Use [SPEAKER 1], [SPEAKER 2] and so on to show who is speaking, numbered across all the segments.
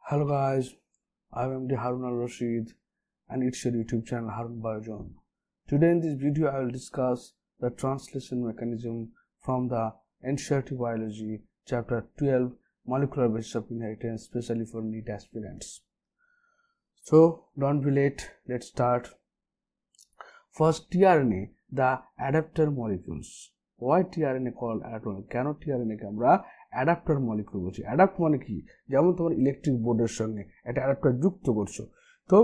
[SPEAKER 1] Hello guys, I'm MD Harun Al Rashid and it's your YouTube channel Harun Biojon. Today in this video I will discuss the translation mechanism from the NCERT Biology chapter 12 Molecular Basis of Inheritance, especially for NEET aspirants. So don't be late, let's start. First, tRNA, the adapter molecules. Why tRNA called adapter? কেন tRNA কে আমরা adapter molecule বলছি? Adapt মানে কি? যেমন তোমার electric বোর্ডের সঙ্গে একটা অ্যাডাপ্টার যুক্ত করছো, তো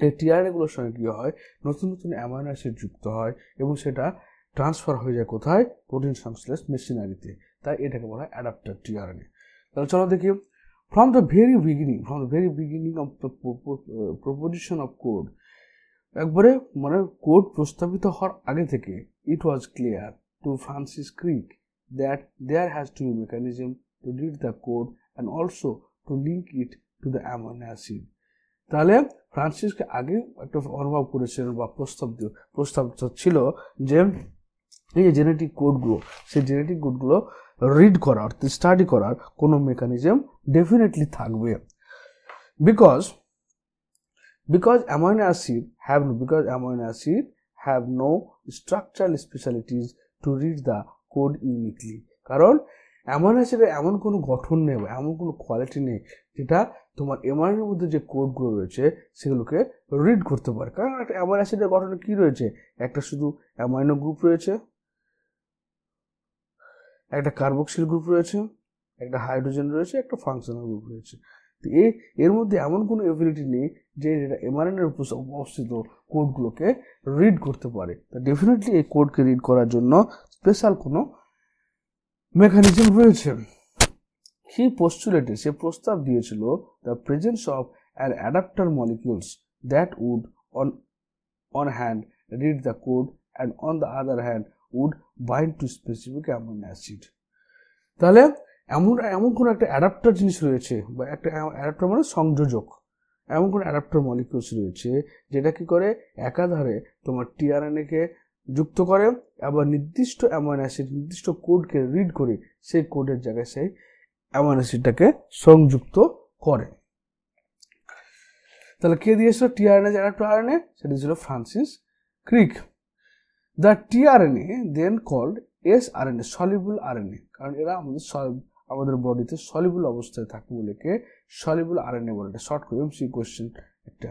[SPEAKER 1] এই tRNA গুলোর সঙ্গে কি হয়, নতুন নতুন অ্যামাইনো অ্যাসিড যুক্ত হয় এবং সেটা ট্রান্সফার হয়ে যায় কোথায়? প্রোটিন সংশ্লেষ মেশিনারিতে। তাই এটাকে বলা হয় অ্যাডাপ্টার tRNA। তাহলে চলো দেখি, from the very beginning of the proposition of code, একবারে মানে কোড প্রস্তাবিত হওয়ার আগে থেকে it was clear to Francis Crick that there has to be a mechanism to read the code and also to link it to the amino acid. তাহলে ফ্রান্সিসকে আগে একটা অনুভব করেছিলেন বা প্রস্তাব ছিল যে এই যে জেনেটিক কোডগুলো, সেই জেনেটিক কোডগুলো রিড করার অর্থাৎ স্টাডি করার কোনো মেকানিজম ডেফিনেটলি থাকবে, because amino acid have no structural specialties to read the code uniquely. কারণ অ্যামাইনো অ্যাসিডের এমন কোনো গঠন নেই বা এমন কোনো কোয়ালিটি নেই যেটা তোমার এমআরএনএর মধ্যে যে কোডগুলো রয়েছে সেগুলোকে রিড করতে পারে। কারণ একটা অ্যামাইনো অ্যাসিডের গঠনে কি রয়েছে? একটা শুধু অ্যামাইনো গ্রুপ রয়েছে, একটা কার্বক্সিল গ্রুপ রয়েছে, একটা হাইড্রোজেন রয়েছে, একটা ফাংশনাল গ্রুপ রয়েছে। তো এর মধ্যে এমন কোনো এবিলিটি নেই যে যেটা এমআরএনএর অবস্থিত কোডগুলোকে রিড করতে পারে। তা ডেফিনেটলি এই কোডকে রিড করার জন্য স্পেশাল কোনো মেকানিজম রয়েছে। সে প্রস্তাব দিয়েছিল the presence of an adaptor molecules that would on hand read the code and on the other hand would bind to specific amino acid. তাহলে এমন কোনো একটা অ্যাডাপ্টার জিনিস রয়েছে, বা একটা অ্যাডাপ্টার মানে সংযোজক, এমন কোনো অ্যাডাপ্টার মলিকিউলস রয়েছে যেটা কি করে একাধারে তোমার tRNA কে যুক্ত করে, আবার নির্দিষ্ট অ্যামাইনো অ্যাসিড নির্দিষ্ট কোডকে রিড করে সেই কোডের জায়গায় সেই অ্যামাইনো অ্যাসিডটাকে সংযুক্ত করে। তাহলে কে দিয়েছিল tRNA অ্যাডাপ্টার RNA? সেটা ছিল Francis Crick. The tRNA then called sRNA, soluble RNA, কারণ এরা আমাদের বডিতে সলিউবল অবস্থায় থাকে বলে কে সলিউবল RNA বলে। এটা শর্ট করে এমসি কোশ্চেন একটা।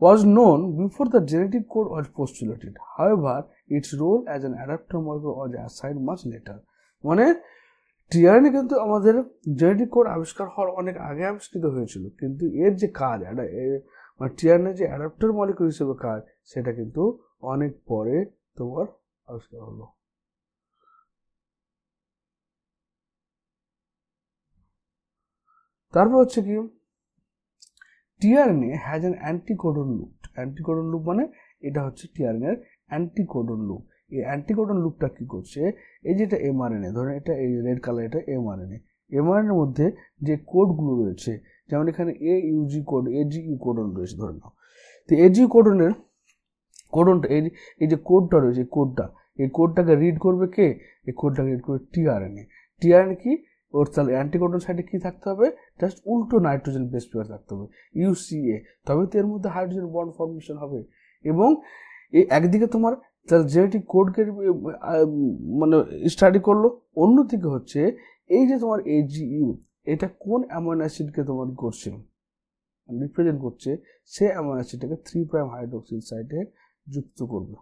[SPEAKER 1] was known before the genetic code was postulated. However, its role as an adapter molecule was assigned much later. মানে tRNA কিন্তু আমাদের জেনেটিক কোড আবিষ্কার হওয়ার অনেক আগে আবিষ্কৃত হয়েছিল, কিন্তু এর যে কাজ, মানে tRNA যে অ্যাডাপ্টার মলিকিউল হিসেবে কাজ, সেটা কিন্তু অনেক পরে তোমার আবিষ্কার হলো। তারপর হচ্ছে কি, tRNA has an anticodon loop. Anticodon loop মানে এটা হচ্ছে tRNA এর অ্যান্টিকোডন লুপ। এই অ্যান্টিকোডন লুপটা কি করছে, এই যেটা এমআরএনএ, ধরেন এটা এই রেড কালার, এটা এমআরএনএ এর মধ্যে যে কোডগুলো রয়েছে, যেমন এখানে AUG কোড, AGE কোডন রয়েছে ধরে নাও। তো AGE কোডনটা এই যে কোডটা রয়েছে, এই কোডটাকে রিড করবে কে? এই কোডটাকে রিড করবে tRNA। tRNA কি ওর, তাহলে অ্যান্টিকোডন সাইডে কি থাকতে হবে? জাস্ট উল্টো নাইট্রোজেন বেস পেয়ার থাকতে হবে, UCA, তবে তো এর মধ্যে হাইড্রোজেন বন্ড ফর্মেশন হবে। এবং এই একদিকে তোমার জেনেটিক কোডকে মানে স্টাডি করলো, অন্যদিকে হচ্ছে এই যে তোমার AGU, এটা কোন অ্যামাইনো অ্যাসিডকে তোমার করছে, রিপ্রেজেন্ট করছে, সে অ্যামাইনো অ্যাসিডটাকে 3' হাইড্রোক্সিল সাইডে যুক্ত করবে।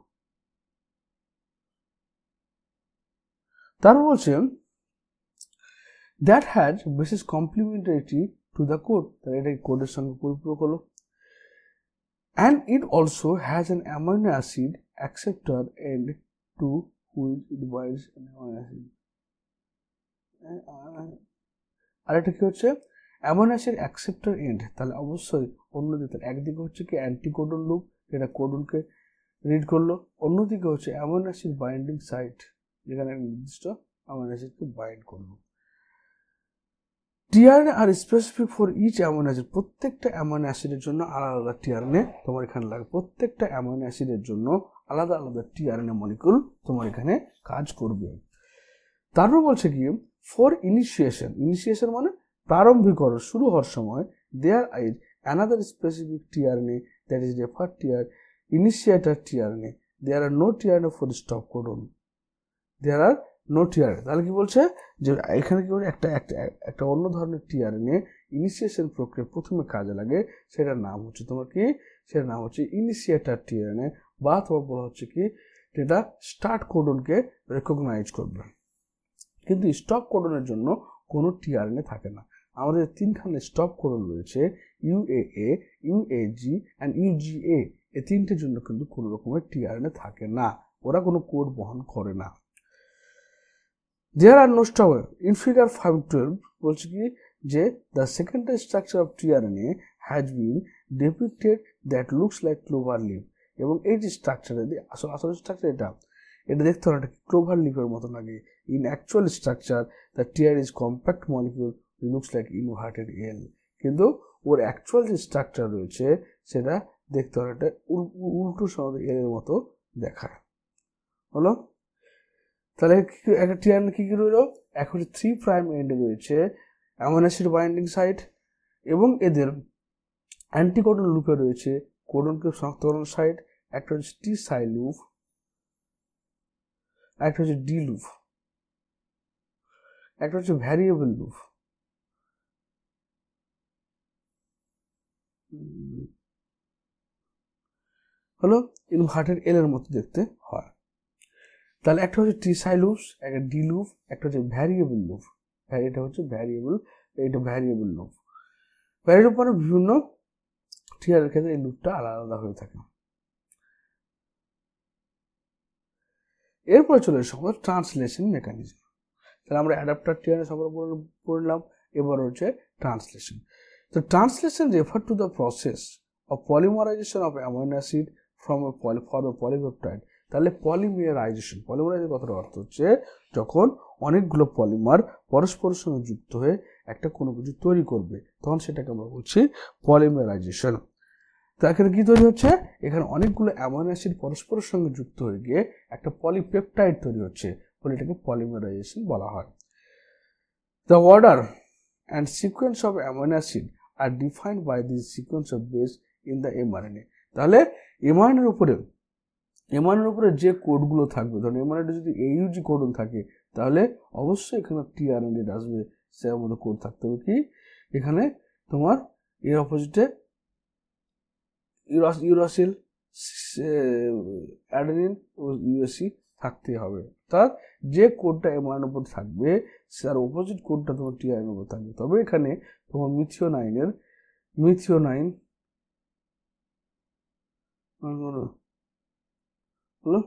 [SPEAKER 1] তারপর বলছে that has basis complementarity to the code, তাহলে এটা কোডের সঙ্গে পরিপূরক হলো। and it also has an amino acid acceptor end to which it binds an amino acid। আর এটা কি হচ্ছে অ্যামাইনো অ্যাসিড অ্যাকসেপ্টর এন্ড, তাহলে অবশ্যই অন্যদিকে একদিকে হচ্ছে কি অ্যান্টিকোডন লুপ, এটা কোডনকে রিড করলো, অন্যদিকে হচ্ছে অ্যামাইনো অ্যাসিড বাইন্ডিং সাইট, যেখানে নির্দিষ্ট অ্যামাইনো অ্যাসিডকে বাইন্ড করলো। tRNA আর specific for each amino acid, প্রত্যেকটা অ্যামাইনো অ্যাসিডের জন্য আলাদা আলাদা tRNA তোমার এখানে লাগে, প্রত্যেকটা অ্যামাইনো অ্যাসিডের জন্য আলাদা আলাদা tRNA মলিকিউল তোমার এখানে কাজ করবে। তারপর বলছে কি ফর ইনিশিয়েশন মানে প্রারম্ভিকরণ শুরু হওয়ার সময় there is another specific tRNA that is referred to as initiator tRNA. There are no tRNA for stop codon. There are no tRNA. তাহলে কি বলছে যে এখানে কি বলছে একটা অন্য ধরনের tRNA ইনিশিয়েশন প্রক্রিয়া প্রথমে কাজে লাগে, সেটার নাম হচ্ছে তোমার কি, সেটার নাম হচ্ছে ইনিশিয়েটর tRNA, বা তোমার বলা হচ্ছে কি যেটা স্টার্ট কোডনকে রেকগনাইজ করবে। কিন্তু স্টপ কোডনের জন্য কোনো tRNA থাকে না। আমাদের তিনখানে স্টপ কোডন রয়েছে, UAA, UAG and UGA। এই তিনটের জন্য কিন্তু কোনো রকমের tRNA থাকে না, ওরা কোনো কোড বহন করে না। There are no stop in figure 512 বলছে কি যে the secondary structure of tRNA has been depicted that looks like clover leaf, এবং এই যে স্ট্রাকচার আসলে স্ট্রাকচার এটা দেখতে হবে, এটা ক্লোভার লিফের মতো লাগে। In actual structure the tRNA is compact molecule looks like inverted L, কিন্তু ওর অ্যাকচুয়াল যে স্ট্রাকচার রয়েছে সেটা দেখতে হবে এটা উল্টো সমাধি এল এর মতো দেখায়। হলো, তাহলে একটা tRNA কি রইলো, এখন 3 প্রাইম এন্ডে রয়েছে অ্যামিনো অ্যাসিড বাইন্ডিং সাইট, এবং এদের অ্যান্টিকোডন লুপে রয়েছে কোডনকে শনাক্তকরণ সাইট। একটা হচ্ছে টি সাই লুপ, একটা হচ্ছে ডি লুপ, একটা হচ্ছে ভ্যারিয়েবল লুপ। হলো ইনভার্টেড এল এর মতো দেখতে হয়। তাহলে একটা হচ্ছে টি সাই লুপস, একটা ডি লুপ, একটা হচ্ছে ভ্যারিয়েবল লুপ। এটা হচ্ছে ভ্যারিয়েবল, এটা ভ্যারিয়েবল লুপ। ভ্যারিয়েবল মানে বিভিন্ন টিআর এর ক্ষেত্রে এই লুপটা আলাদা আলাদা হয়ে থাকে। এরপরে চলে এসে আমাদের ট্রান্সলেশন মেকানিজম। তাহলে আমরা অ্যাডাপ্টার টিআরএনএ সম্পর্কে পড়লাম, এবার হচ্ছে ট্রান্সলেশন। তো translation refer to the process of polymerization of amino acid from a polypeptide. তাহলে পলিমারাইজেশন কথার অর্থ হচ্ছে যখন অনেকগুলো পলিমার পরস্পরের সঙ্গে যুক্ত হয়ে একটা কোনো কিছু তৈরি করবে, তখন সেটাকে আমরা বলছি পলিমারাইজেশন। তো এখানে কি তৈরি হচ্ছে, এখানে অনেকগুলো অ্যামাইনো অ্যাসিড পরস্পরের সঙ্গে যুক্ত হয়ে গিয়ে একটা পলিপেপটাইড তৈরি হচ্ছে, বলে এটাকে পলিমারাইজেশন বলা হয়। The order and sequence of amino acid are defined by this sequence of base in the mRNA. তাহলে এমআরএনএর উপরে যে কোডগুলো থাকবে, ধরুন এমআরএনএ যদি এইউজি কোডন থাকে তাহলে অবশ্যই এখানে টিআরএনএ আসবে, সেটার মধ্যে কোড থাকতে হবে কি, এখানে তোমার এর অপোজিটে ইউরাসিল, অ্যাডেনিন ও ইউএসসি থাকতে হবে। অর্থাৎ যে কোডটা এমআরএনএর উপর থাকবে তার অপোজিট কোডটা তোমার টিআরএনএর উপর থাকবে। তবে এখানে তোমার মিথিওনাইন হলো।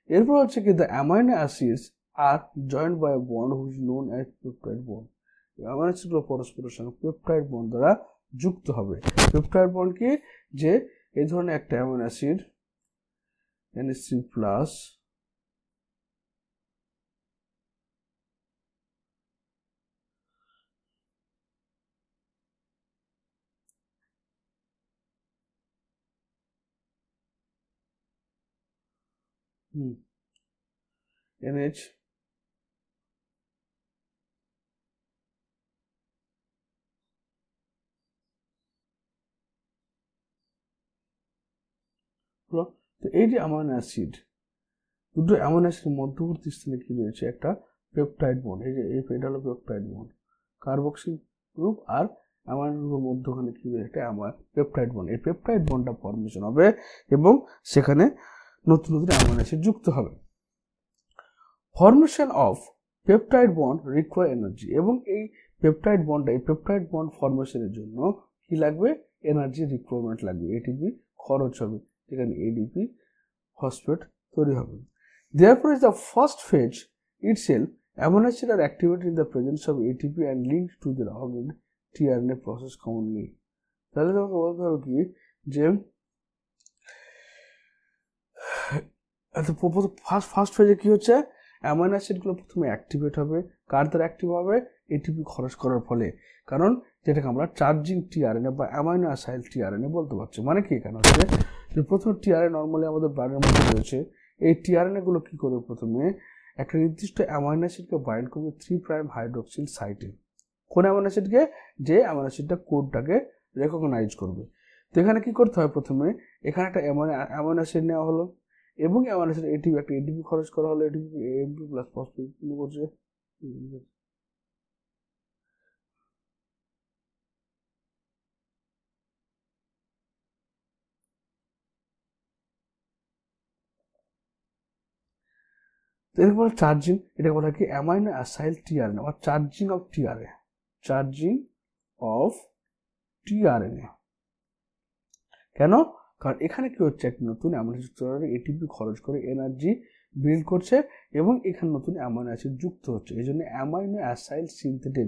[SPEAKER 1] এরপর হচ্ছে কি দ্য অ্যামাইনো অ্যাসিডস আর joined by bond which known as peptide bond. Amino অ্যাসিডগুলো পরস্পরের সঙ্গে পেপটাইড বন্ড দ্বারা যুক্ত হবে। পেপটাইড বন্ড কি, যে এই ধরনের একটা amino acid NH3 plus NH তো এই যে অ্যামাইনো অ্যাসিড, দুটো অ্যামাইনো অ্যাসিড মধ্যবর্তী স্থানে কি রয়েছে, একটা পেপটাইড বন্ড। এই যে এটা হলো পেপটাইড বন্ড, কার্বক্সিল গ্রুপ আর অ্যামাইনো গ্রুপের মধ্যখানে কি রয়েছে, একটা পেপটাইড বন্ড। এই পেপটাইড বন্ডটা ফর্মেশন হবে এবং সেখানে নতুন নতুন অ্যামাইনো অ্যাসিড যুক্ত হবে। Formation of peptide bond require energy, এবং এই পেপটাইড বন্ড ফর্মেশনের জন্য কি লাগবে, এনার্জি রিকোয়ারমেন্ট লাগবে, এটিপি খরচ হবে, এখানে এডিপি ফসফেট তৈরি হবে। Therefore is the first phase itself amino acids are activated in the presence of ATP and linked to the augmented tRNA process commonly. তাহলে তোমাকে বলতে হবে কি যে ফার্স্ট ফেজে কি হচ্ছে, অ্যামাইনো অ্যাসিডগুলো প্রথমে অ্যাক্টিভেট হবে। কার দ্বারা অ্যাক্টিভ হবে, এটিপি খরচ করার ফলে। কারণ যেটাকে আমরা চার্জিং টিআরএনএ বা অ্যামাইনো অ্যাসাইল টিআরএনএ বলতে পারছি। মানে কি, এখানে হচ্ছে যে প্রথম টিআরএনএ নর্মালি আমাদের ব্লাডের মধ্যে রয়েছে, এই টিআরএনএ গুলো কি করবে, প্রথমে একটা নির্দিষ্ট অ্যামাইনো অ্যাসিডকে বাইন্ড করবে 3' হাইড্রোক্সিল সাইটে। কোন অ্যামাইনো অ্যাসিডকে? যে অ্যামাইনো অ্যাসিডটা কোডটাকে রেকগনাইজ করবে। তো এখানে কি করতে হয়? প্রথমে এখানে একটা অ্যামাইনো অ্যাসিড নেওয়া হলো এবং অ্যামাইনো অ্যাসিড এটিপি, একটা এটিপি খরচ করা হলো, এটিপি এমপি প্লাস ফসফেট করছে। এরপর চার্জিং, এটা বলা হয় কি অ্যামাইনো অ্যাসাইল টিআরএনএ বা charging of tRNA, charging of tRNA. কেন? কারণ এখানে কি হচ্ছে, একটা নতুন অ্যামাইনো অ্যাসিড এটিপি খরচ করে এনার্জি বিল্ড করছে এবং এখানে নতুন অ্যামাইনো অ্যাসিড যুক্ত হচ্ছে। এই জন্য অ্যামাইনো অ্যাসাইল সিনথেটেড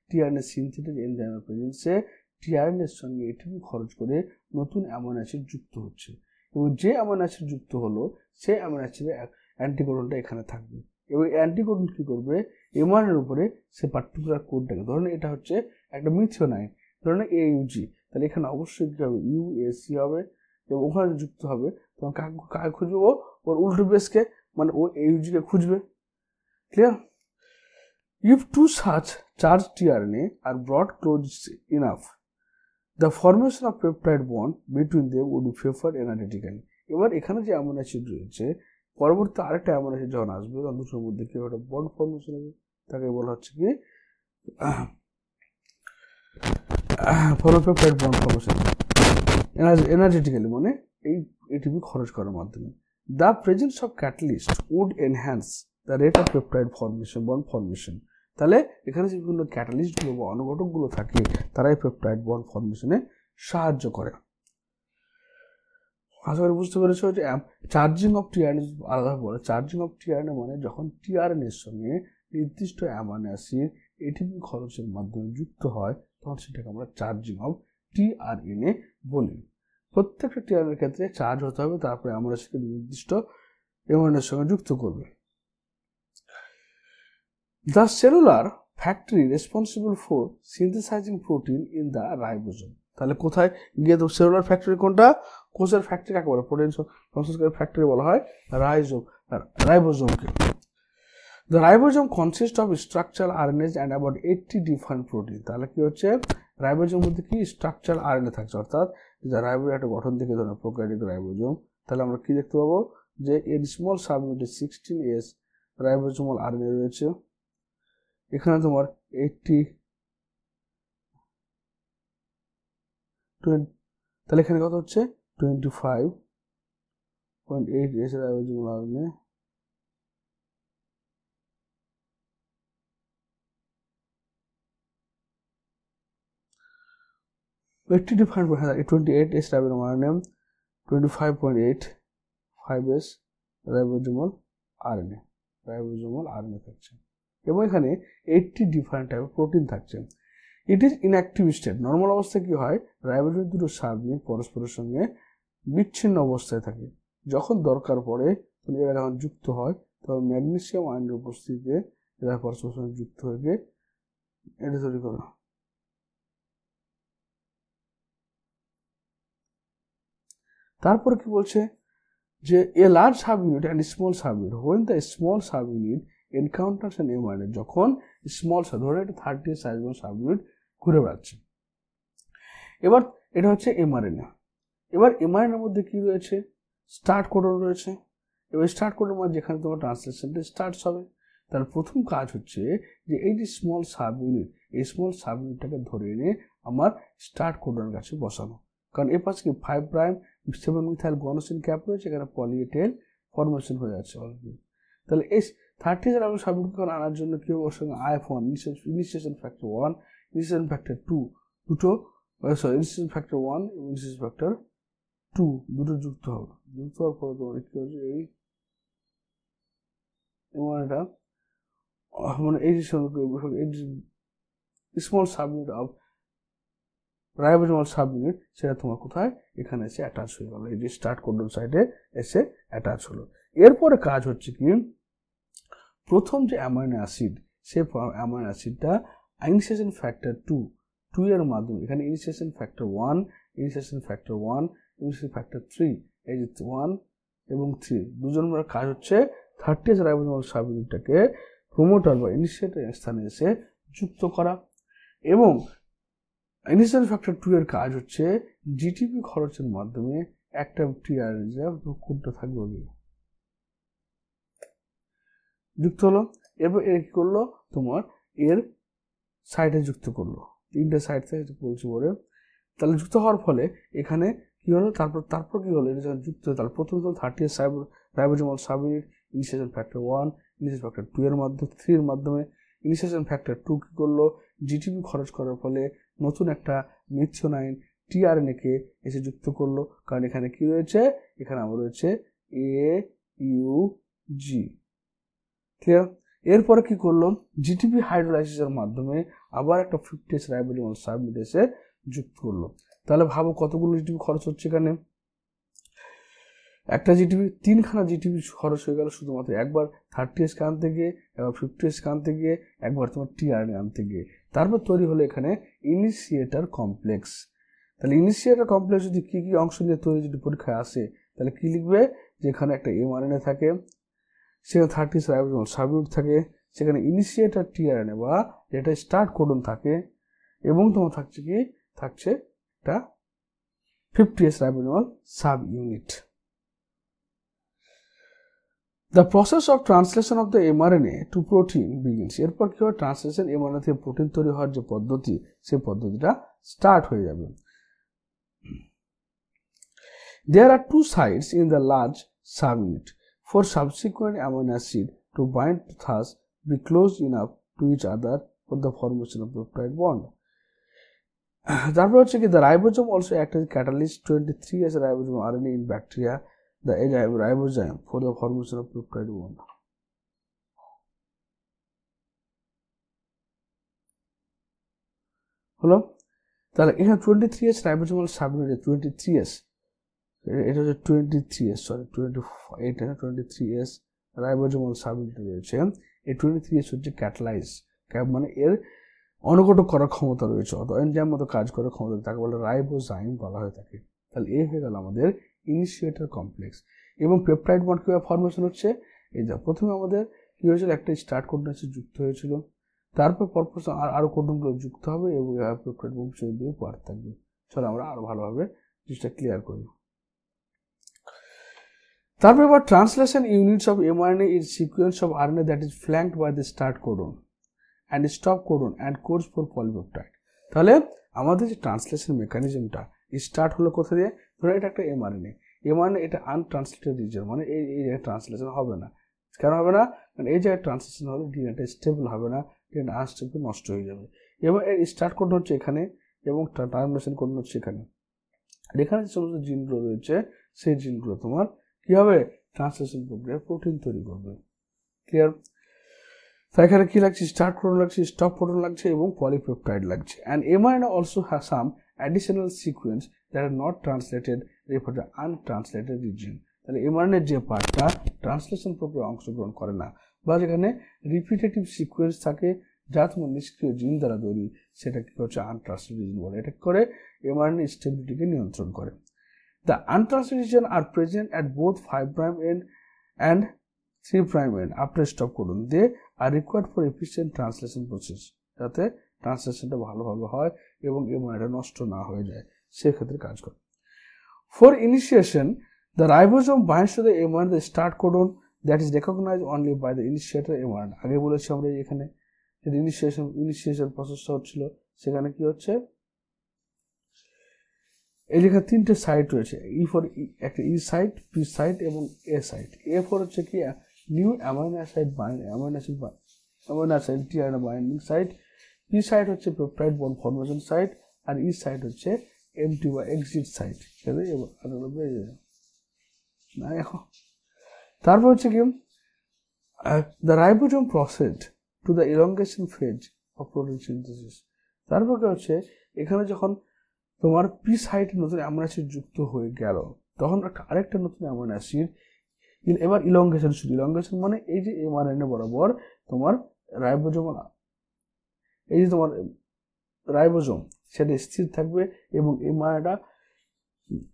[SPEAKER 1] টিআরএনএ সিনথেটেড এনজাইমের প্রেজেন্সে টিআরএনএর সঙ্গে এটিপি খরচ করে নতুন অ্যামাইনো অ্যাসিড যুক্ত হচ্ছে এবং যে অ্যামাইনো অ্যাসিড যুক্ত হলো সেই অ্যামাইনো অ্যাসিডের অ্যান্টিকোডনটা এখানে থাকবে এবং অ্যান্টিকোডন কি করবে? এমআরএনএর উপরে সে পার্টিকুলার কোডটাকে, ধরুন এটা হচ্ছে একটা মিথিওনাইন, ধরুন AUG, তাহলে এখানে অবশ্যই কি হবে? UAC হবে এবং ওখানে যুক্ত হবে। তখন কাকে খুঁজবে? ওর উল্টো বেসকে, মানে ও AUG কে খুঁজবে। Clear? If two such charged tRNA are brought close enough, the formation of peptide bond between them would be favored energetically. এবার এখানে যে অ্যামাইনো অ্যাসিড রয়েছে, পরবর্তী আরেকটা অ্যামাইনো অ্যাসিড যখন আসবে তখন দুটোর মধ্যে কি একটা বন্ড ফর্মেশন হবে, তাকে বলা হচ্ছে কি পলিপেপটাইড বন্ড ফর্মেশন এনার্জেটিক্যালি, মানে এই এটিপি খরচ করার মাধ্যমে। The presence of catalyst would enhance the rate of peptide formation, bond formation. তাহলে এখানে যে বিভিন্ন ক্যাটালিস্টগুলো বা অনুঘটকগুলো থাকে তারাই পেপটাইড বন্ড ফর্মেশনে সাহায্য করে। আশা করি বুঝতে পেরেছ যে চার্জিং অফ টিআরএনএ আলাদা বলে। চার্জিং অফ টিআরএনএ মানে যখন টিআরএনএর সঙ্গে নির্দিষ্ট অ্যামাইনো অ্যাসিড এটিপি খরচের মাধ্যমে যুক্ত হয় তখন সেটাকে আমরা চার্জিং অফ টিআরএনএ বলি। প্রত্যেকটা টিআরএনএর ক্ষেত্রে চার্জ হতে হবে, তারপরে অ্যামাইনো অ্যাসিডকে নির্দিষ্ট অ্যামাইনোর সঙ্গে যুক্ত করবে। The cellular factory responsible for synthesizing protein in the ribosome. তাহলে কোথায় গিয়ে? তো সেলুলার ফ্যাক্টরি কোনটা? কোষের ফ্যাক্টরি কাকে বলে? প্রোটিন সংশ্লেষকারী ফ্যাক্টরি বলা হয় রাইবোজোমকে। The ribosome consists of structural RNAs and about 80 different protein. তাহলে কি হচ্ছে? রাইবোজোমের মধ্যে কি স্ট্রাকচারাল আরএনএ থাকছে, অর্থাৎ যে রাইবোজোম একটা গঠন থেকে ধরুন প্রোক্যারিওটিক রাইবোজোম। তাহলে আমরা কি দেখতে পাবো? যে এর স্মল সাবইউনিটে 16S রাইবোজোমাল আরএনএ রয়েছে। এখানে তোমার 80, তাহলে এখানে কত হচ্ছে? 25.8S ribosomal RNA. different 28S ribosomal RNA, 25.85S ribosomal RNA, থাকছে এবং এখানে 80 ডিফারেন্ট টাইপের প্রোটিন থাকছে। It is inactive state. Normal অবস্থায় কি হয়? রাইবোজোমের দুটো সাবইউনিট পরস্পরের সঙ্গে বিচ্ছিন্ন অবস্থায় থাকে। যখন দরকার পড়ে তখন এরা যখন যুক্ত হয় তখন ম্যাগনেসিয়াম আয়নের উপস্থিতিতে এরা পরস্পরের সঙ্গে যুক্ত হয়ে এটা তৈরি করে। তারপরে কি বলছে? যে a large subunit and small subunit, when the small subunit encounters an mRNA, যখন স্মল ধরে এটা 30 সাইজ সাবইউনিট ঘুরে বেড়াচ্ছে। এবার এটা হচ্ছে এমআরএনএ। এবার এমআরএনএর মধ্যে কি রয়েছে? স্টার্ট কোডন রয়েছে। এবার স্টার্ট কোডনের মধ্যে যেখানে তোমার ট্রান্সলেশনটা স্টার্টস হবে, তার প্রথম কাজ হচ্ছে যে এই যে স্মল সাবইউনিট, এই স্মল সাবইউনিটটাকে ধরে এনে আমার স্টার্ট কোডনের কাছে বসানো। কারণ এর পাশে 5 প্রাইম 7 মিথাইল গনোসিন ক্যাপ রয়েছে, এখানে পলিএটেল ফরমেশন হয়ে যাচ্ছে অলরেডি। তাহলে এই 30 সাবইউনিটকে আনার জন্য কি হবে? ওর সঙ্গে IF1 initiation factor 1, initiation factor 2 দুটো, ইনিশিয়েশন ফ্যাক্টর 1 এবং ইনিশিয়েশন ফ্যাক্টর 2 দুটো যুক্ত হবে। যুক্ত হওয়ার পরে তোমার কি হচ্ছে? এই এটা মানে এই small subunit of ribosomal subunit সেটা তোমার কোথায়? এখানে এসে অ্যাটাচ হয়ে গেল, এই যে স্টার্ট কোডন সাইডে এসে অ্যাটাচ হলো। এরপরে কাজ হচ্ছে কি? প্রথম যে অ্যামাইনো অ্যাসিড, সেই অ্যামাইনো অ্যাসিডটা ইনিশিয়েশন ফ্যাক্টর 2 এর মাধ্যমে, এখানে initiation factor 1, initiation factor 1, initiation factor 3, এই যে 1 এবং 3 দুজনের কাজ হচ্ছে 30 রাইবোজোমাল সাবইউনিটটাকে প্রমোটার বা ইনিশিয়েটর স্থানে এসে যুক্ত করা। এবং ইনিশিয়াল ফ্যাক্টর 2 এর কাজ হচ্ছে জিটিপি খরচের মাধ্যমে একটা টিআরএনএ কোডটা থাকবে যুক্ত হলো। এরপর এর কি করলো, তোমার এর সাইডে যুক্ত করলো, তিনটে সাইড থেকে বলছি পরে। তাহলে যুক্ত হওয়ার ফলে এখানে কি হলো, তারপর কি হলো, এটা যখন যুক্ত হলো তাহলে প্রথম হলো 30 ribosomal subunit initiation factor 1 initiation factor 2 এর মাধ্যমে 3 এর মাধ্যমে ইনিশিয়েশন ফ্যাক্টর 2 কি করলো, জিটিপি খরচ করার ফলে নতুন একটা মিথিওনাইন টিআরএনএ কে এসে যুক্ত করলো। কারণ এখানে কি রয়েছে, এখানে আমার রয়েছে AUG। ক্লিয়ার? এরপরে কি করলো, জিটিপি হাইড্রোলাইসিসের মাধ্যমে আবার একটা 50S রাইবোজোমাল সাবইউনিট এসে যুক্ত করলো। তাহলে ভাবো কতগুলো জিটিপি খরচ হচ্ছে এখানে, একটা জিটিপি, 3খানা জিটিপি খরচ হয়ে গেল শুধুমাত্র একবার 30S কে আনতে গিয়ে, একবার 50S কে আনতে গিয়ে, একবার তোমার টিআরএনএ আনতে গিয়ে। তারপর তৈরি হলো এখানে ইনিশিয়েটর কমপ্লেক্স। তাহলে ইনিশিয়েটর কমপ্লেক্স যদি কি কি অংশ নিয়ে তৈরি যদি পরীক্ষায় আসে, তাহলে কি লিখবে, যেখানে একটা এমআরএনএ থাকে, সেখানে 30 রাইবোজোমাল সাবইউনিট থাকে, সেখানে ইনিশিয়েটর টিআরএনএ বা যেটা স্টার্ট কোডন থাকে, এবং তোমার থাকছে কি, থাকছে একটা 50S ribosomal subunit. The process of translation of the mRNA to protein begins. এরপর কি হয়, ট্রান্সলেশন mRNA থেকে প্রোটিন তৈরি হওয়ার যে পদ্ধতি, সেই পদ্ধতিটা স্টার্ট হয়ে যাবে। There are two sites in the large subunit for subsequent amino acid to bind, thus be close enough to each other for the formation of peptide bond. তারপর হচ্ছে কি, the ribosome also acts as catalyst 23S ribosome RNA in bacteria, the ribosome for the formation of peptide bond. হলো? তাহলে এখানে 23S ribosomal subunit, 23S, এটা হচ্ছে 23S, sorry 23S ribosomal subunit রয়েছে। এই 23S হচ্ছে ক্যাটালাইজ, মানে এর অনুঘটক করার ক্ষমতা রয়েছে, অথবা এনজাইম মতো কাজ করার ক্ষমতা, তাকে বলে রাইবোজাইম বলা হয়ে থাকে। তাহলে এই হয়ে গেল আমাদের ইনিশিয়েটর কমপ্লেক্স। এবং পেপটাইড বন্ড কিভাবে ফর্মেশন হচ্ছে, এই যা প্রথমে আমাদের কি হয়েছিল, একটা স্টার্ট কোডন এসে যুক্ত হয়েছিল, তারপর পরপর আরো কোডনগুলো যুক্ত হবে এবং পেপটাইড বন্ড দিয়ে পার্ট থাকবে। চলো আমরা আরো ভালোভাবে জিনিসটা ক্লিয়ার করি। তারপর এবার translation units of mRNA is sequence of RNA that is flanked by the start codon and stop codon and codes for polypeptide. তাহলে আমাদের যে ট্রান্সলেশন মেকানিজমটা স্টার্ট হলো কোথা দিয়ে, ধরো এটা একটা mRNA, এটা আনট্রান্সলেটেড রিজন, মানে এই জায়গায় ট্রান্সলেশন হবে না। কেন হবে না, কারণ এই জায়গায় ট্রান্সলেশন হলে ডিএনএটা স্টেবল হবে না, ডিএনএ আনস্টেবল, নষ্ট হয়ে যাবে। এবং এর স্টার্ট কোড হচ্ছে এখানে এবং টার্মিনেশন কোড হচ্ছে এখানে। আর এখানে যে সমস্ত জিনগুলো রয়েছে, সেই জিনগুলো তোমার কি হবে, ট্রান্সলেশন প্রক্রিয়া প্রোটিন তৈরি করবে। ক্লিয়ার? তো এখানে কি লাগছে, স্টার্ট কোডন লাগছে, স্টপ কোডন লাগছে এবং পলিপেপটাইড লাগছে। And mRNA also has some additional sequence that are not translated, refer to untranslated region. তাহলে mRNA যে পার্টটা ট্রান্সলেশন প্রক্রিয়ায় অংশগ্রহণ করে না, বা যেখানে রিপিটেটিভ সিকোয়েন্স থাকে যা তোমার নিষ্ক্রিয় জিন দ্বারা তৈরি, সেটা কি হচ্ছে আনট্রান্সলেটেড রিজন বলে। এটা করে mRNA স্টেবিলিটিকে নিয়ন্ত্রণ করে। The untranslated region are present at both 5' end and 3' end after stop codon. They are required for efficient translation process, যাতে ট্রান্সলেশনটা ভালোভাবে হয় এবং mRNA নষ্ট না হয়ে যায়, সেক্ষেত্রে কাজ করে। For initiation, the ribosome binds to the mRNA, the start codon that is recognized only by the initiator mRNA. আগে বলেছি আমরা এখানে যে ইনিশিয়েশন প্রসেসটা হচ্ছিল, সেখানে কি হচ্ছে, এই যেখানে তিনটে সাইট রয়েছে, একটা ই সাইট, পি সাইট এবং এ সাইট। এ ফর হচ্ছে কি, new amino acid tRNA binding site, P site হচ্ছে পেপটাইড বন্ড ফর্মেশন সাইট, আর ই সাইট হচ্ছে এমটি বা এক্সিট সাইট। তারপর হচ্ছে কি, the ribosome proceed to the elongation phase of protein synthesis. তারপর কি হচ্ছে, এখানে যখন তোমার পি সাইটে নতুন অ্যামাইনো অ্যাসিড যুক্ত হয়ে গেল, তখন আরেকটা নতুন অ্যামাইনো অ্যাসিড এবার ইলংগেশন শুরু। ইলংগেশন মানে এই যে mRNA বরাবর তোমার রাইবোজোম, এই যে তোমার রাইবোজোম সেটা স্থির থাকবে এবং mRNAটা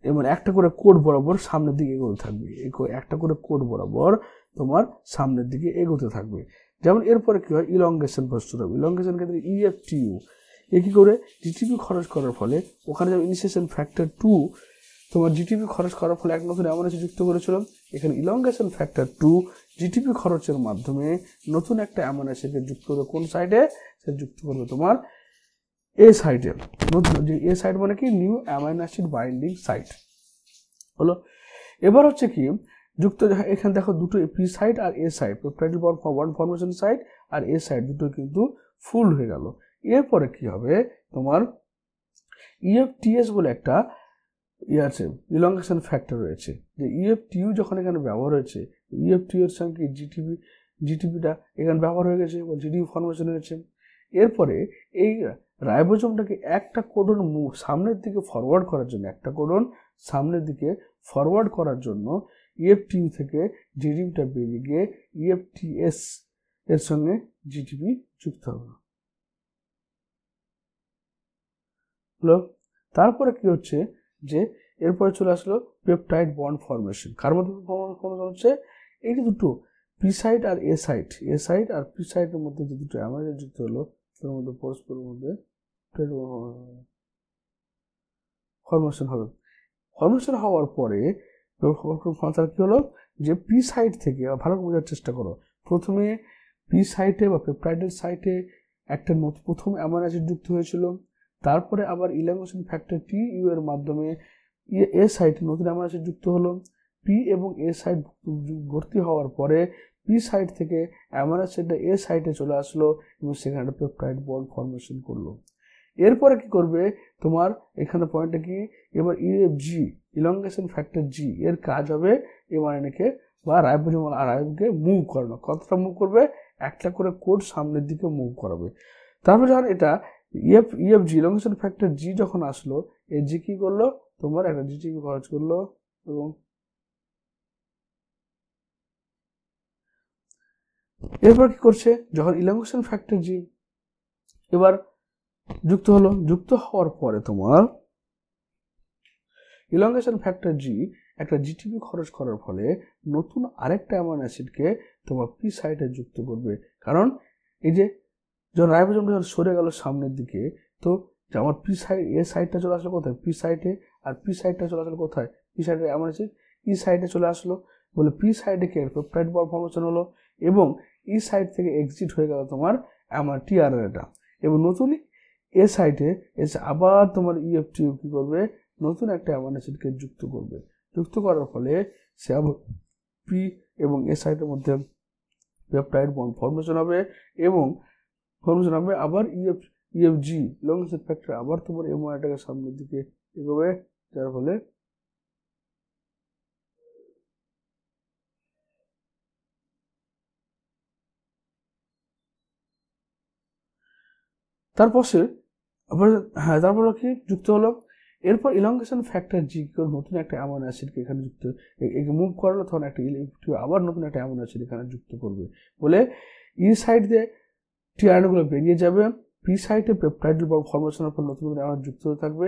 [SPEAKER 1] এবার একটা করে কোড বরাবর সামনের দিকে এগোতে থাকবে, একটা করে কোড বরাবর তোমার সামনের দিকে এগোতে থাকবে। যেমন এরপরে কি হয়, ইলংগেশন প্রস্তুত হবে। ইলংগেশন ক্ষেত্রে EFTU, কি করে জিটিপি খরচ করার ফলে ওখানে যেমন ইনিশিয়েশন ফ্যাক্টর 2 তোমার জিটিপি খরচ করার ফলে এক নতুন অ্যামাইনো অ্যাসিড যুক্ত করেছিল, এখানে ইলংগেশন ফ্যাক্টর 2 জিটিপি খরচের মাধ্যমে নতুন একটা অ্যামাইনো অ্যাসিডকে যুক্ত করবে কোন সাইডে, সে যুক্ত করবে তোমার এ সাইডে। নতুন যে এ সাইড মানে কি new amino acid binding site হলো। এবার হচ্ছে কি যুক্ত, এখানে দেখো দুটো পি সাইড আর A side, peptide bond formation side আর এ সাইড দুটো কিন্তু ফুল হয়ে গেল। এরপরে কি হবে তোমার ইএফটিএস বলে একটা আছে ইলংগেশন ফ্যাক্টর রয়েছে, যে ইএফটিইউ যখন এখানে ব্যবহার হয়েছে, ইএফটিইউ এর সঙ্গে জিটিপিটা এখানে ব্যবহার হয়ে গেছে, জিটিপি ফর্মেশন হয়েছে। এরপরে এই রাইবোজোমটাকে একটা কোডন সামনের দিকে ফরওয়ার্ড করার জন্য, একটা কোডন সামনের দিকে ফরওয়ার্ড করার জন্য ইএফটিইউ থেকে জিটিপিটা বেরিয়ে গিয়ে ইএফটিএস এর সঙ্গে জিটিপি যুক্ত হবে। তারপরে কি হচ্ছে যে এরপরে চলে আসলো পেপটাইড বন্ড ফর্মেশন। কার মধ্যে ফর্মেশন হচ্ছে এই দুটো পি সাইড আর এ সাইড আর পি সাইডের মধ্যে যে দুটো অ্যামাইনো অ্যাসিড যুক্ত হলো তার মধ্যে পরস্পরের মধ্যে ফর্মেশন হবে। ফর্মেশন হওয়ার পরে কি হলো যে পি সাইড থেকে, ভালো বোঝার চেষ্টা করো, প্রথমে পি সাইটে বা পেপটাইডের সাইটে একটা প্রথম অ্যামাইনো অ্যাসিড যুক্ত হয়েছিল, তারপরে আবার ইলংগেশন ফ্যাক্টর টি ইউ এর মাধ্যমে এ সাইটে নতুন অ্যামাইনো অ্যাসিড যুক্ত হলো। পি এবং এ সাইড ভর্তি হওয়ার পরে পি সাইড থেকে অ্যামাইনো অ্যাসিডটা এ সাইটে চলে আসলো এবং সেখানে একটা পেপটাইড বন্ড ফর্মেশন করলো। এরপরে কি করবে তোমার এখানে পয়েন্টটা কি, এবার ইএফজি ইলংগেশন ফ্যাক্টর জি এর কাজ হবে এমআরএনএকে বা রাইবোজোম আরএনএকে মুভ করানো। কতটা মুভ করবে, একটা করে কোড সামনের দিকে মুভ করাবে। তারপর যখন এটা ইএফজি ইলংগেশন ফ্যাক্টর জি যখন আসলো, এই জি কি করলো তোমার একটা জিটিপি খরচ করলো এবং এরপর কি করছে যখন ইলংগেশন ফ্যাক্টর জি এবার যুক্ত হলো, যুক্ত হওয়ার পরে তোমার ইলংগেশন ফ্যাক্টর জি একটা জিটিপি খরচ করার ফলে নতুন আরেকটা অ্যামাইনো অ্যাসিডকে তোমার পি সাইটে যুক্ত করবে। কারণ এই যে যখন রাইবোজোমটা যখন সরে গেল সামনের দিকে, তো আমার পি সাইড এ সাইডটা চলে আসলো কোথায়, পি সাইডে, আর পি সাইডটা চলে আসলো কোথায়, পি সাইডে অ্যামাইনো অ্যাসিড ই সাইডে চলে আসলো, বলে পি সাইডে কে পেপটাইড বন্ড ফর্মেশন হলো এবং ই সাইড থেকে এক্সিট হয়ে গেল তোমার আমার টিআরএনএটা, এবং নতুন এ সাইডে এসে আবার তোমার ইএফটিইউ কি করবে, নতুন একটা অ্যামাইনো অ্যাসিডকে যুক্ত করবে। যুক্ত করার ফলে সে পি এবং এ সাইডের মধ্যে পেপটাইড বন্ড ফর্মেশন হবে এবং ফর্মেশন হবে আবার ইএফজি ইলংগেশন ফ্যাক্টর আবার তোমার এমআরএনএটাকে সামনের দিকে এগোবে, যার ফলে তারপর কি যুক্ত হলো। এরপর ইলংগেশন ফ্যাক্টর জি নতুন একটা অ্যামাইনো অ্যাসিডকে এখানে যুক্ত মুভ করালো, তখন একটা আবার নতুন একটা অ্যামাইনো অ্যাসিড এখানে যুক্ত করবে, বলে ই সাইড দিয়ে টিআরএনএগুলো বেরিয়ে যাবে, পি সাইডে পেপটাইড ফর্মেশনের পর নতুন নতুন অ্যামাইনো যুক্ত হতে থাকবে,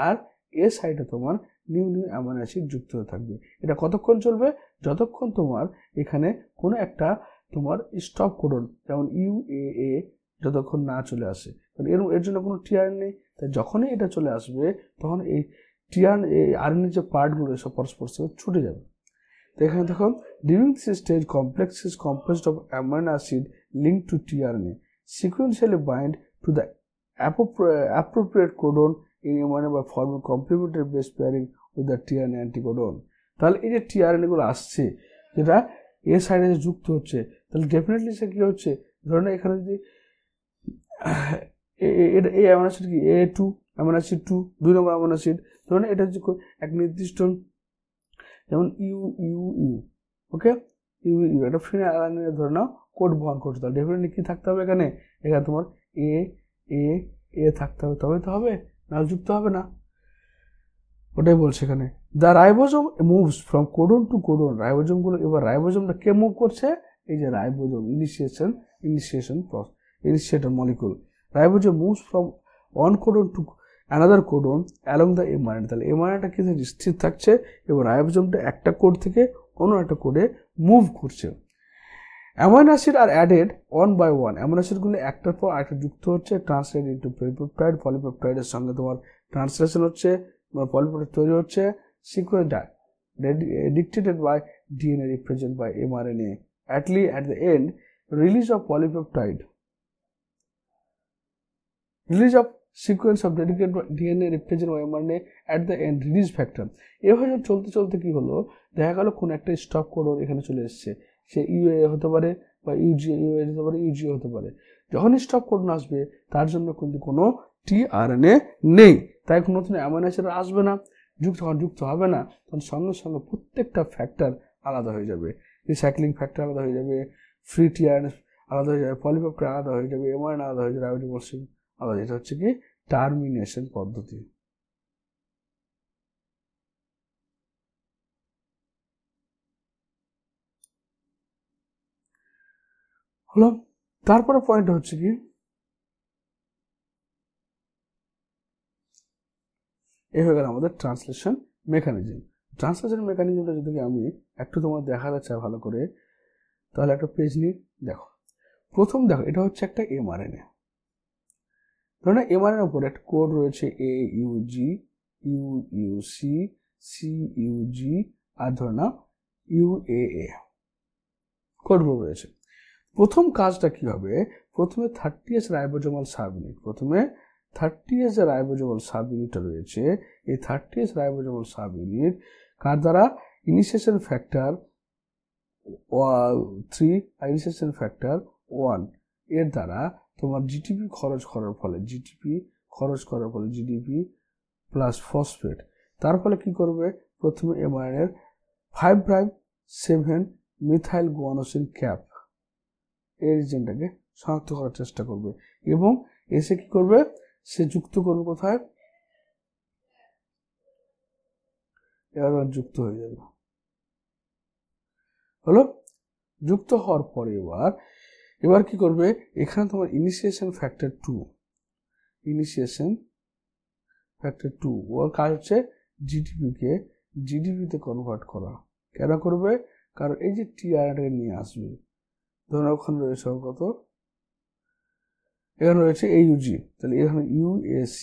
[SPEAKER 1] আর এ সাইডে তোমার নিউ অ্যামাইনো অ্যাসিড যুক্ত হতে থাকবে। এটা কতক্ষণ চলবে, যতক্ষণ তোমার এখানে কোনো একটা তোমার স্টপ কোডন যেমন ইউএএ যতক্ষণ না চলে আসে, কারণ এর জন্য কোনো টিআরএন নেই। তাই যখনই এটা চলে আসবে তখন এই আরএনএর যে পার্টগুলো সব পরস্পর ছুটে যাবে। তো এখানে দেখো during this stage complex is composed of amino acid link to tRNA sequentially bind to the appropriate codon in mRNA by forming complementary base pairing with the tRNA anticodon। তাহলে এই যে টিআরএনএ গুলো আসছে যেটা এ সাইডে যুক্ত হচ্ছে, তাহলে ডেফিনেটলি সে কি হচ্ছে, ধরুন এখানে যদি এই অ্যামাইনো অ্যাসিড কি A2 অ্যামাইনো অ্যাসিড 2 2 নম্বর অ্যামাইনো অ্যাসিড, ধরুন এটা যে এক নির্দিষ্ট যেমন ইউ ওকে ইউ এটা ফিনাইল অ্যালানিনের ধরে নাও কোড বহন করছে, তাহলে ডেফিনেটলি কি থাকতে হবে এখানে তোমার এ থাকতে হবে, তবে তো হবে, না যুক্ত হবে না। ওটাই বলছে এখানে the ribosome moves from codon to codon. Ribosome গুলো এবার রাইবোজোমটা কে মুভ করছে, এই যে ribosome initiator molecule. Ribosome moves from one codon to another codon along the mRNA. তাহলে এমআরএনএটা কিন্তু স্থির থাকছে এবং রাইবোজোমটা একটা কোড থেকে অন্য একটা কোডে মুভ করছে। Amino acid are added one by one, amino অ্যাসিডগুলো একটার পর আরেকটা যুক্ত হচ্ছে, ট্রান্সলেট ইন্টু পলিপেপটাইড, পলিপেপটাইডের সঙ্গে তোমার ট্রান্সলেশন হচ্ছে, তোমার পলিপেপটাইড তৈরি হচ্ছে, sequence dictated by DNA represented by mRNA. At the end, release of polypeptide, release of sequence of dedicated DNA represented by mRNA at the end, release factor. এভাবে চলতে চলতে কি হলো, দেখা গেল কোন একটা স্টপ কোডন এখানে চলে এসেছে, সে ইউএ হতে পারে বা ইউজি হতে পারে, ইউজিও হতে পারে। যখন স্টপ কোডন আসবে তার জন্য কিন্তু কোনো টিআরএনএ নেই, তাই কোনো নতুন অ্যামাইনো অ্যাসিড আসবে না। যুক্ত হবে না, তখন সঙ্গে সঙ্গে প্রত্যেকটা ফ্যাক্টর আলাদা হয়ে যাবে, রিসাইক্লিং ফ্যাক্টর আলাদা হয়ে যাবে, ফ্রি টিআরএনএ আলাদা হয়ে যাবে, পলিপেপটাইড আলাদা হয়ে যাবে, এমআরএনএ আলাদা হয়ে যাবে, রাইবোজোম আলাদা। এটা হচ্ছে কি টার্মিনেশন পদ্ধতি। হলো। তারপরে পয়েন্ট হচ্ছে কি, এই হয়ে গেল আমাদের ট্রান্সলেশন মেকানিজম। ট্রান্সলেশন মেকানিজমটা যদি আমি একটু তোমার দেখাতে চাই ভালো করে, তাহলে একটা পেজ নিয়ে দেখো। প্রথম দেখো, এটা হচ্ছে একটা এমআরএনএ। ধরো না এমআরএনএর উপরে একটা কোড রয়েছে AUG, UUC, CUG আর ধরো না UAA কোড রয়েছে। প্রথম কাজটা কি হবে, প্রথমে 30S রাইবোজোমাল সাবইউনিট, প্রথমে 30S রাইবোজোমাল সাবইউনিটটা রয়েছে, এই 30S রাইবোজোমাল সাবইউনিট কার দ্বারা, ইনিশিয়েশন ফ্যাক্টর 3 আর ইনিশিয়েশন ফ্যাক্টর 1 এর দ্বারা তোমার জিটিপি খরচ করার ফলে, জিডিপি প্লাস ফসফেট, তার ফলে কি করবে, প্রথমে এমআরএনএর 5'7 মিথাইল গুয়ানোসিন ক্যাপ এই রিজনটাকে শনাক্ত করার চেষ্টা করবে, এবং এসে কি করবে, সে যুক্ত করবে কোথায়, এবার যুক্ত হয়ে যাবে। হলো, যুক্ত হওয়ার পরে এবার কি করবে, এখানে তোমার ইনিশিয়েশন ফ্যাক্টর 2, ওর কাজ হচ্ছে জিডিপিতে কনভার্ট করা। কেন করবে, কারণ এই যে টিআরএনএ নিয়ে আসবে, ধরুন ওখানে রয়েছে কত, এখানে রয়েছে AUG, তাহলে এখানে UAC,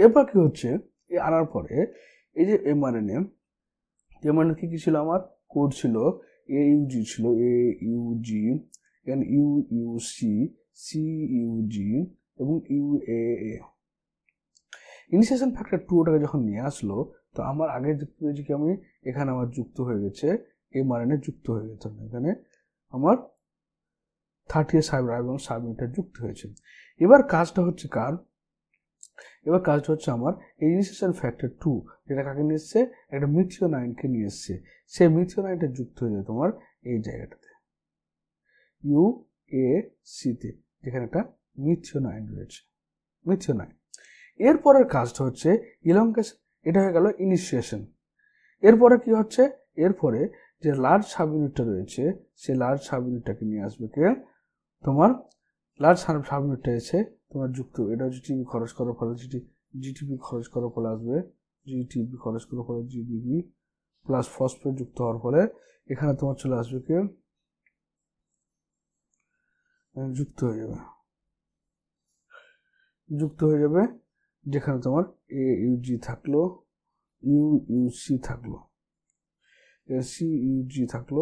[SPEAKER 1] এরপর কি হচ্ছে, এই আনার পরে এই যে এমআরএনএ কি ছিল, আমার কোড ছিল AUG, ছিল AUG, এখানে UUC, CUG এবং UAA। ইনিশিয়েশন ফ্যাক্টর 2 ওটাকে যখন নিয়ে আসলো, তো আমার আগে দেখতে পেয়েছি কি, আমি এখানে আমার যুক্ত হয়ে গেছে, এমআরএনএ যুক্ত হয়ে গেছে, এখানে আমার 30 রাইবোজোমাল সাবইউনিট যুক্ত হয়েছে। এবার কাজটা হচ্ছে কার, এবার কাজটা হচ্ছে আমার ইনিশিয়েশন ফ্যাক্টর 2, যেটা কাকে নিয়ে এসছে, একটা মিথিওনাইনকে নিয়ে এসছে, সেই মিথিওনাইনটা যুক্ত হয়ে যায় তোমার এই জায়গাটাতে UAC-তে, যেখানে একটা মিথিওনাইন রয়েছে, মিথিওনাইন। এরপরের কাজটা হচ্ছে ইলংগেশন, এটা হয়ে গেল ইনিশিয়েশন। এরপরে কি হচ্ছে, এরপরে যে লার্জ সাবইউনিটটা রয়েছে, সেই লার্জ সাবইউনিটটাকে নিয়ে আসবে কে, তোমার লার্জ সাবইউনিটটা এসে তোমার যুক্ত, এটা হচ্ছে জিটিপি খরচ করার ফলে, জিটিপি খরচ করার ফলে আসবে, জিটিপি খরচ করার ফলে জিডিপি প্লাস ফসফেট যুক্ত হওয়ার ফলে এখানে তোমার চলে আসবে কে, যুক্ত হয়ে যাবে, যেখানে তোমার AUG থাকলো, UUC থাকলো, CUG থাকলো,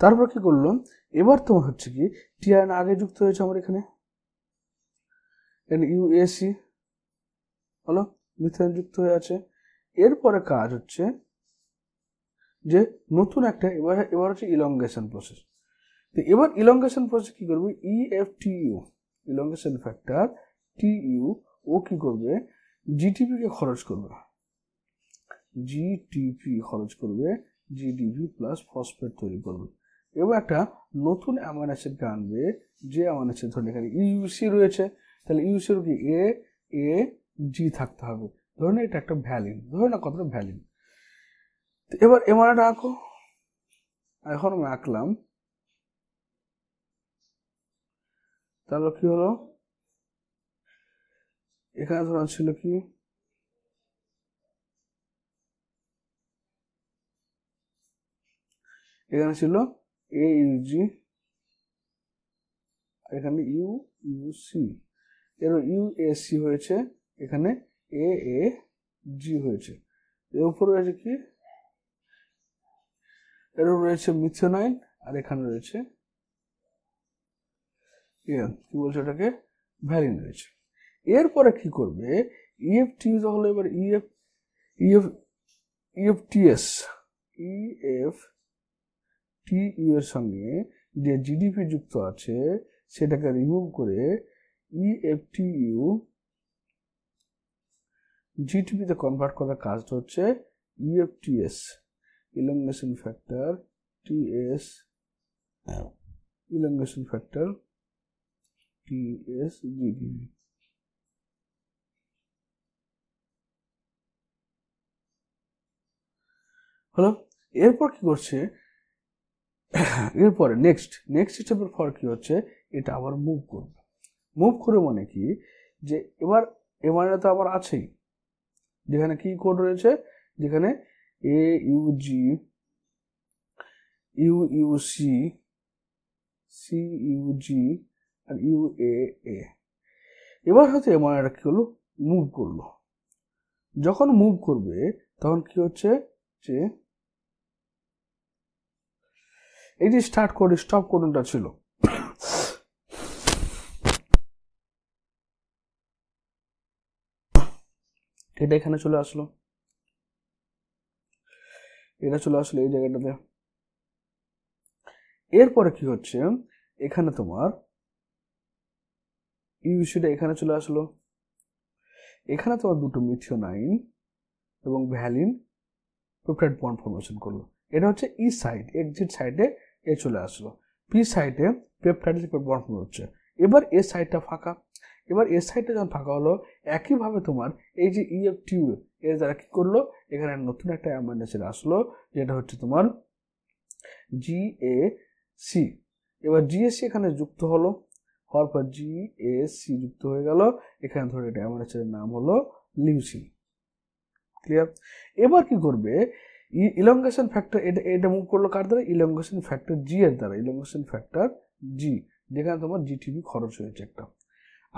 [SPEAKER 1] তারপর কি করলো, এবার তোমার হচ্ছে কি টিআরএনএ আগে যুক্ত হয়েছে আমার এখানে UAC হলো, মিথেন যুক্ত হয়ে আছে। এরপরে কাজ হচ্ছে যে নতুন একটা, এবার হচ্ছে ইলংগেশন প্রসেস। তো এবার ইলংগেশন প্রসেস কি করবে, EFTU, ইলংগেশন ফ্যাক্টর TU, ও কি করবে, জিটিপি কে খরচ করবে, জিডিপি প্লাস ফসফেট তৈরি করবে, এবং একটা নতুন অ্যামাইনো অ্যাসিডকে আনবে, যে অ্যামাইনো অ্যাসিড ধরুন এখানে ইউসি রয়েছে, তাহলে ইউসির কি A জি থাকতে হবে। ধরুন এটা একটা ভ্যালিন, ধরুন না কতটা ভ্যালিন। এবার এমআরএটা আঁকো। এখন আমি আঁকলাম, তাহলে কি হলো, এখানে ধরুন ছিল কি, এখানে ছিল এ ইউজি, এখানে ইউ ইউসি, এর ইউএসি হয়েছে, এখানে এ এ জি হয়েছে। এর উপর রয়েছে কি, এর উপর রয়েছে মিথিওনাইন, আর এখানে রয়েছে কি বলছে ওটাকে, ভ্যালিন রয়েছে। এরপরে কি করবে, ইএফটি হলো এবার ইএফ ইএফ ইএফটিএস, ইএফটিইউ এর সঙ্গে যে জিডিপি যুক্ত আছে সেটাকে রিমুভ করে ইএফটিইউ জিডিপিতে কনভার্ট করার কাজটা হচ্ছে EFTS, elongation factor, TS elongation factor, TS GDP. হলো। এরপর কি করছে, এরপরে নেক্সট স্টেপের পর কি হচ্ছে, এটা আবার মুভ করবে। মুভ করে মানে কি, যে এবার এমআরএনএ তো আবার আছেই, যেখানে কি কোড রয়েছে, যেখানে এ ইউজি ইউইউসি সি ইউজি আর ইউএএ। এবার হয়তো এমআরএনএটা কি হলো, মুভ করলো। যখন মুভ করবে তখন কি হচ্ছে, যে এই যে স্টার্ট কোড স্টপ কোডটা ছিল, এটা এখানে চলে আসলো, এটা চলে আসলো এই জায়গাটাতে। এরপরে কি হচ্ছে, এখানে তোমার ইউসিটা এখানে চলে আসলো, এখানে তোমার দুটো মিথিওনাইন এবং ভ্যালিন পেপটাইড বন্ড ফর্মেশন করলো। এটা হচ্ছে ই সাইড, এক্সিট সাইডে এ চলে আসলো, পি সাইডে পেপটাইড বন্ড ফর্ম হচ্ছে। এবার এ সাইডটা ফাঁকা, এবার এ সাইডটা যখন ফাঁকা হলো, একইভাবে তোমার এই যে ইএফটিইউ এর দ্বারা কি করলো, এখানে নতুন একটা অ্যামাইনো অ্যাসিড আসলো, যেটা হচ্ছে তোমার জিএসি। এবার জিএসি এখানে যুক্ত হলো, হওয়ার পর জিএসি যুক্ত হয়ে গেল, এখানে ধরে এটা অ্যামাইনো অ্যাসিডের নাম হলো লিউসিন। ক্লিয়ার। এবার কি করবে, ইলংগেশন ফ্যাক্টর, এটা মুভ করলো কার দ্বারা, ইলংগেশন ফ্যাক্টর জি এর দ্বারা, ইলংগেশন ফ্যাক্টর জি, যেখানে তোমার জিটিপি খরচ হয়েছে একটা।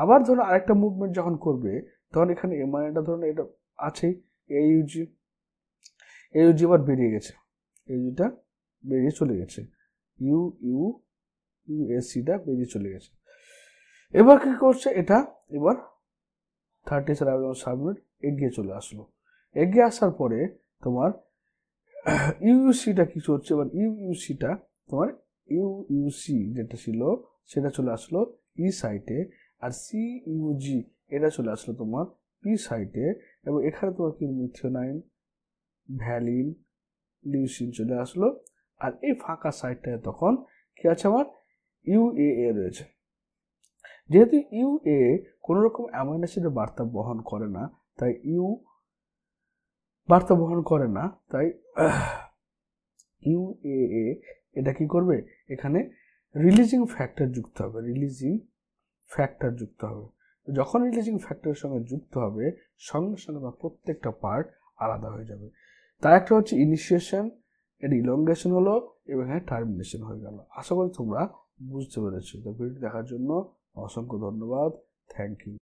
[SPEAKER 1] আবার ধরো আরেকটা মুভমেন্ট যখন করবে, তখন এখানে এমআরএনএটা ধরুন এটা আছেই, এইউজি এবার বেরিয়ে গেছে, এইউজিটা বেরিয়ে চলে গেছে, ইউএসিটা বেরিয়ে চলে গেছে। এবার কি করছে এটা, এবার 30 সাবমিট এগিয়ে চলে আসলো। এগিয়ে আসার পরে তোমার ইউইউসিটা কিছু হচ্ছে, এবার ইউইউসিটা তোমার ইউইউসি যেটা ছিল সেটা চলে আসলো ই সাইটে, আর সিইউজি এটা চলে আসলো তোমার পি সাইটে, এবং এখানে তোমার কি মিথিওনাইন ভ্যালিন লিউসিন চলে আসলো। আর এই ফাঁকা সাইটটায় তখন কি আছে, আমার ইউএএ রয়েছে। যেহেতু ইউএ কোনো রকম অ্যামাইনো অ্যাসিডের বার্তা বহন করে না, তাই তাই ইউএএ এটা কি করবে, এখানে রিলিজিং ফ্যাক্টর যুক্ত হবে, যখন রিলিজিং ফ্যাক্টরের সঙ্গে যুক্ত হবে, সঙ্গে সঙ্গে তার প্রত্যেকটা পার্ট আলাদা হয়ে যাবে। তার একটা হচ্ছে ইনিশিয়েশন, এর ইলংগেশন হলো, এবং এখানে টার্মিনেশন হয়ে গেল। আশা করি তোমরা বুঝতে পেরেছো। তো ভিডিও দেখার জন্য অসংখ্য ধন্যবাদ, থ্যাংক ইউ।